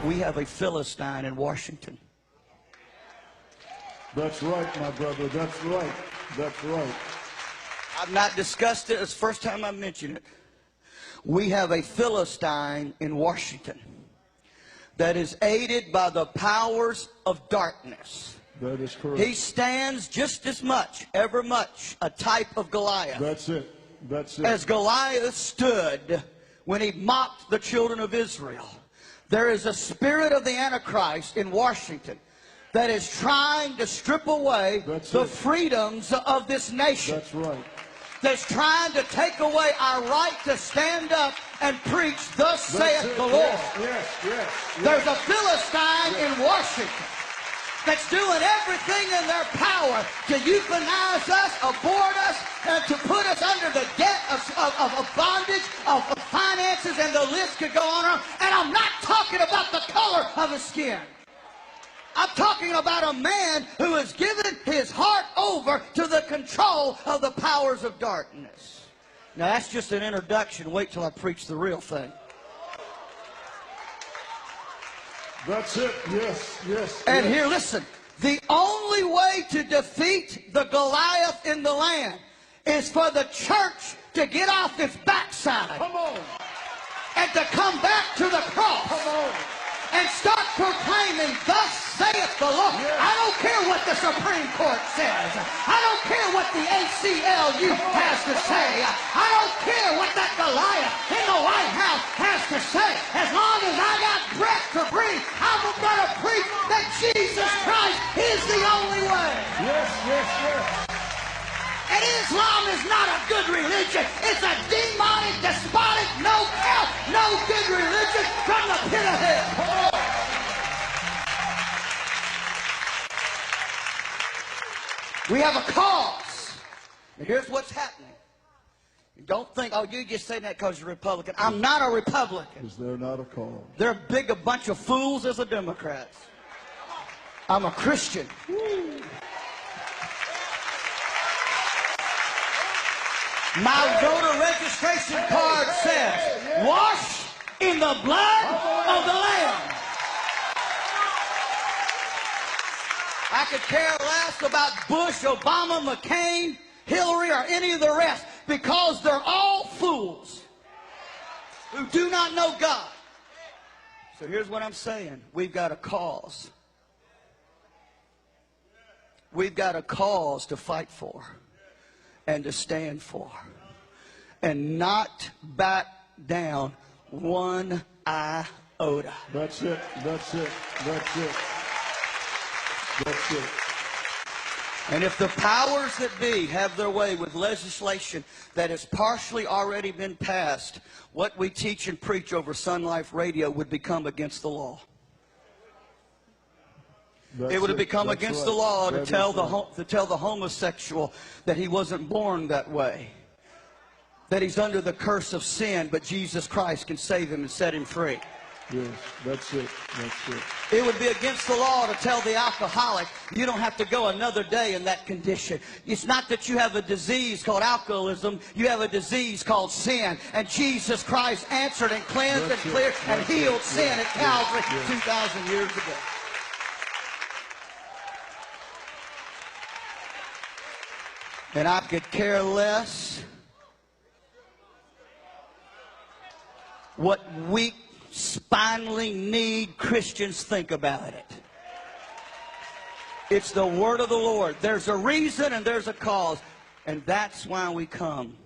We have a Philistine in Washington. That's right, my brother. That's right. That's right. I've not discussed it. It's the first time I mentioned it. We have a Philistine in Washington that is aided by the powers of darkness. That is correct. He stands just as much, ever much, a type of Goliath. That's it. That's it. As Goliath stood when he mocked the children of Israel. There is a spirit of the Antichrist in Washington that is trying to strip away the freedoms of this nation. That's right. That's trying to take away our right to stand up and preach, thus saith the Lord. Yes. There's a Philistine in Washington that's doing everything in their power to euthanize us, abort us, and to put us under the debt of bondage, of finances, and the list could go on. And I'm not talking about the color of his skin. I'm talking about a man who has given his heart over to the control of the powers of darkness. Now, that's just an introduction. Wait till I preach the real thing. That's it. Yes. And here, listen. The only way to defeat the Goliath in the land is for the church to get off its backside. Come on. And to come back to the cross. Come on. And start proclaiming, thus saith the Lord. Yes. I don't care what the Supreme Court says. I don't care what the ACLU has to say. I don't care what that Goliath in the White House has to say. As long as I got breath to breathe, I'm going to preach that Jesus Christ is the only way. Yes. And Islam is not a good religion. It's a demonic, despotic, no good religion from the pit of hell. We have a cause. Now here's what's happening. You don't think, oh, you just say that because you're a Republican. I'm not a Republican. Is there not a cause? They're big a bunch of fools as the Democrats. I'm a Christian. My voter registration card says, wash in the blood of the Lamb. I could care less about Bush, Obama, McCain, Hillary, or any of the rest, because they're all fools who do not know God. So here's what I'm saying. We've got a cause. We've got a cause to fight for and to stand for, and not back down one iota. That's it. And if the powers that be have their way with legislation that has partially already been passed, what we teach and preach over Sun Life Radio would become against the law. It would have become against the law to tell the homosexual that he wasn't born that way, that he's under the curse of sin, but Jesus Christ can save him and set him free. Yes, that's it. It would be against the law to tell the alcoholic, you don't have to go another day in that condition. It's not that you have a disease called alcoholism. You have a disease called sin. And Jesus Christ answered and cleansed and cleared and healed sin at Calvary 2,000 years ago. And I could care less what weak, spinally need Christians think about it. It's the word of the Lord. There's a reason and there's a cause. And that's why we come.